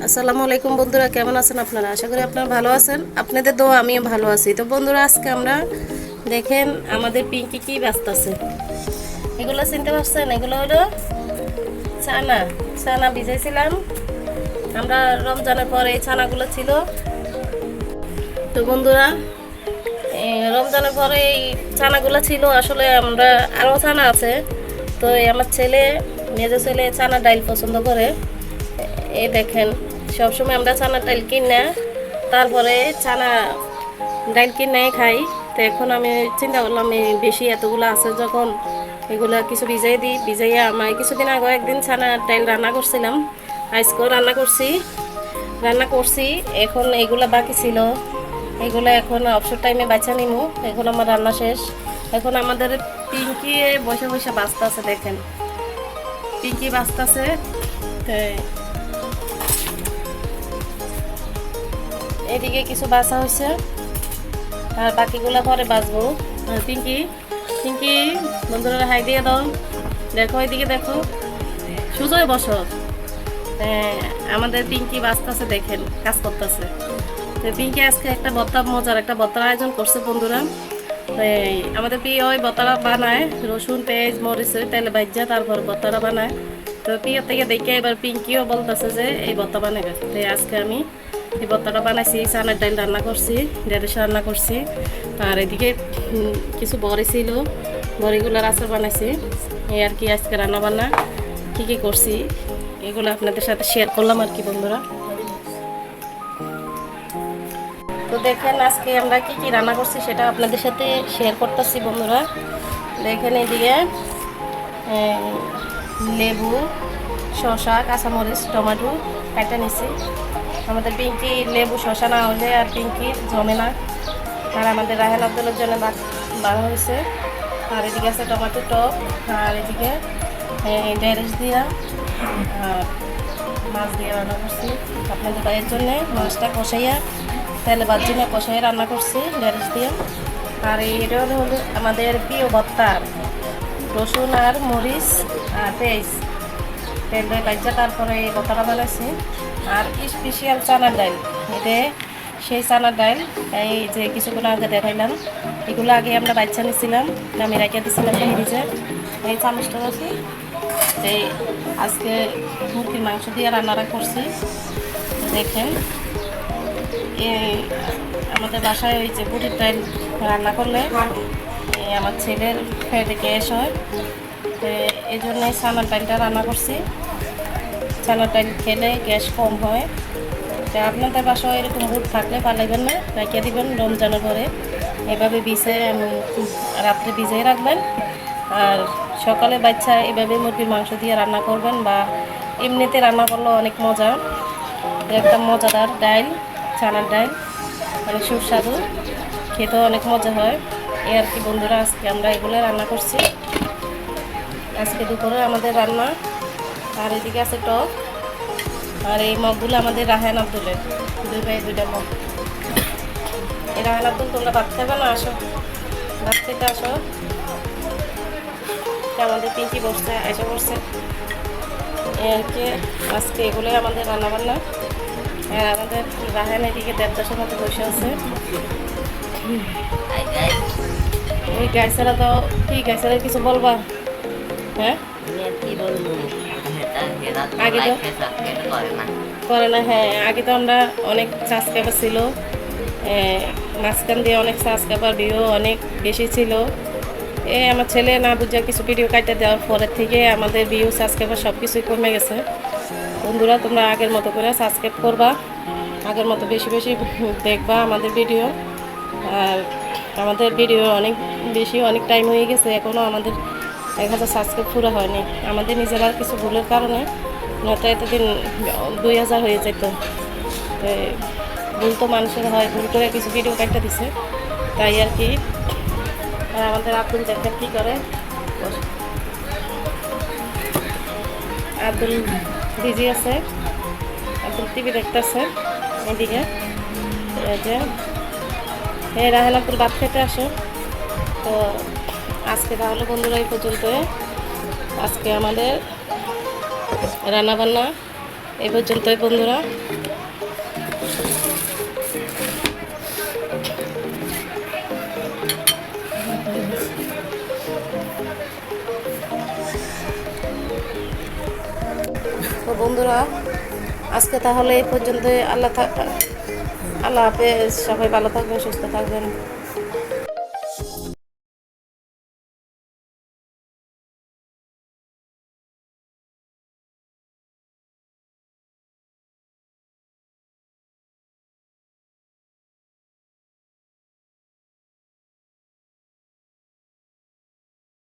আসসালামু আলাইকুম বন্ধুরা, কেমন আছেন আপনারা? আশা করি আপনারা ভালো আছেন। আপনাদের দোয়া আমিও ভালো আছি। তো বন্ধুরা, আজকে আমরা দেখেন আমাদের পিঙ্কি কি ব্যস্ত আছে। এগুলো চিনতে পারছেন? এগুলো হলো ছানা। ছানা ভিজাইছিলাম আমরা রমজানের পরে। এই ছানাগুলো ছিল। তো বন্ধুরা, রমজানের পরে এই ছানাগুলো ছিল। আসলে আমরা আরও ছানা আছে। তো আমার ছেলে, মেজো ছেলে ছানা ডাইল পছন্দ করে। এই দেখেন, সবসময় আমরা ছানা ডাইল কিনে তারপরে ছানা ডাইল কিনে খাই। তো এখন আমি চিন্তা করলাম এই বেশি এতগুলো আছে যখন, এগুলো কিছু ভিজাই দিই। ভিজাইয়া আমার কিছুদিন আগে একদিন ছানা ডাইল রান্না করছিলাম, আজকেও রান্না করছি। এখন এগুলো বাকি ছিল, এগুলো এখন অবসর টাইমে বাচ্চা নিমু। এখন আমার রান্না শেষ। এখন আমাদের পিঙ্কি বসে বসে বাঁচতে আছে। দেখেন পিঙ্কি বাঁচতে আছে। এদিকে কিছু বাছা হয়েছে আর বাকিগুলো পরে বাঁচবো। আর পিঙ্কি পিঙ্কি বন্ধুরা হাই দিয়ে দাও। দেখো এদিকে, দেখো সুজয় বসো। আমাদের পিঙ্কি বাঁচতেছে, দেখেন কাজ করতেছে। তো পিঙ্কি আজকে একটা মজার একটা ভর্তার আয়োজন করছে বন্ধুরা। আমাদের পিয়ে ওই ভর্তাটা বানায় রসুন পেঁয়াজ মরিচের তেলে ভাজা, তারপর ভর্তাটা বানায়। তো পিয়ের থেকে দেখে এবার পিঙ্কিও বলতেছে যে এই ভর্তা বানাবে। তো আজকে আমি এই ভর্তাটা বানাইছি, চানার ডাল রান্না করছি, ঢেঁড়স রান্না করছি। আর এদিকে কিছু বড়ি ছিল, বড়িগুলোর আচার বানাইছি। এই আর কি আজকে রান্না বান্না কী করছি এগুলো আপনাদের সাথে শেয়ার করলাম আর কি বন্ধুরা। তো দেখেন আজকে আমরা কি রান্না করছি সেটা আপনাদের সাথে শেয়ার করতেছি বন্ধুরা। দেখেন এদিকে লেবু, শসা, কাঁচামরিচ, টমেটো কাটা নিছি। আমাদের পিঙ্কি লেবু শসা না হলে আর পিঙ্কি জমে না। আর আমাদের রাহেন আব্দুলের জন্য বার হয়েছে। আর এদিকে আছে টমেটো টক। আর এদিকে ঢেঁড়স দিয়া আর মাছ দিয়ে রান্না করছি আপনাদের ভাইয়ের জন্যে। মাছটা কষাইয়া তেলে ভাজি না কষাইয়া রান্না করছি ঢেঁড়স দিয়ে। আর এটা হলো আমাদের প্রিয় ভর্তা, রসুন আর মরিচ আর পেঁয়াজ তেলে ভাজা তারপরে এই ভর্তাটা বানাইছি। আর স্পেশাল চানার ডাল, এটা সেই চানার ডাল এই যে কিছুক্ষণ আগে দেখাইলাম। এগুলো আগে আমরা বাচ্চা নিয়েছিলাম, আমি রাখিয়া দিয়েছিলাম ফ্রিজে। এই চামচটা আছে। এই আজকে মুরগির মাংস দিয়ে রান্নাটা করছি। দেখেন এই আমাদের বাসায় ওই যে বুটির ডাল রান্না করলে আমার ছেলের পেটে গ্যাস হয়। এই জন্য চানার ডালটা রান্না করছি। চানার ডাল খেলে গ্যাস কম হয়। তো আপনাদের বাসায় এরকম বুট থাকলে পালাইবেন না, রাখিয়ে দিবেন রমজানের পরে। এভাবে রাত্রে ভিজিয়ে রাখবেন। আর সকালে বাচ্চা এভাবে মুরগির মাংস দিয়ে রান্না করবেন, বা এমনিতে রান্না করলেও অনেক মজা। একটা মজাদার ডাল, চানার ডাল, অনেক সুস্বাদু, খেতেও অনেক মজা হয়। এই আর কি বন্ধুরা, আজকে আমরা এগুলো রান্না করছি। আজকে দুপুরে আমাদের রান্না। আর এদিকে আছে টক। আর এই মগগুলো আমাদের রাহান আব্দুলের, দুই ভাই দুইটা মগ। এই রাহান আব্দুল, তোমরা ভাত খাবে না? আসো, ভাত খেতে আসো। আমাদের পিঙ্কি বসছে, এসে করছে। এই আর কি আজকে এগুলোই আমাদের রান্নাবান্না। আর আমাদের রাহান এদিকে দেবদাসের মতো বসে আছে। ওই গাইছাড়া তো কি, গাইছাড়া কিছু বলবা? হ্যাঁ আগে তো করে না। হ্যাঁ আগে তো আমরা অনেক সাবস্ক্রাইবার ছিল, মাঝখান দিয়ে অনেক সাবস্ক্রাইবার ভিউ অনেক বেশি ছিল। আমার ছেলে না বুঝা কিছু ভিডিও কাটতে দেওয়ার পরের থেকে আমাদের ভিউ সাবস্ক্রাইবার সব কিছুই কমে গেছে। বন্ধুরা, তোমরা আগের মতো করে সাবস্ক্রাইব করবা, আগের মতো বেশি বেশি দেখবা আমাদের ভিডিও। আর আমাদের ভিডিও অনেক টাইম হয়ে গেছে, এখনও আমাদের 1000 সাবস্ক্রাইব পুরো হয়নি। আমাদের নিজেরা কিছু ভুলের কারণে, নয়তো এতদিন 2000 হয়ে যেত। ভুল তো মানুষের হয়, ভুল করে কিছু ভিডিও কাটতে দিছে, তাই আর কি। আর আমাদের আব্দুল দেখেন কী করে। আব্দুল বিজি আছে, আব্দুল টিভি দেখতেছে এদিকে। এই রাহেন আব্দুল ভাত খেতে আসো। তো আজকে তাহলে বন্ধুরা এই পর্যন্ত। আজকে আমাদের রান্নাবান্না এই পর্যন্তই বন্ধুরা। তো বন্ধুরা আজকে তাহলে এই পর্যন্তই। আল্লাহ হাফেজ, সবাই ভালো থাকবেন, সুস্থ থাকবেন।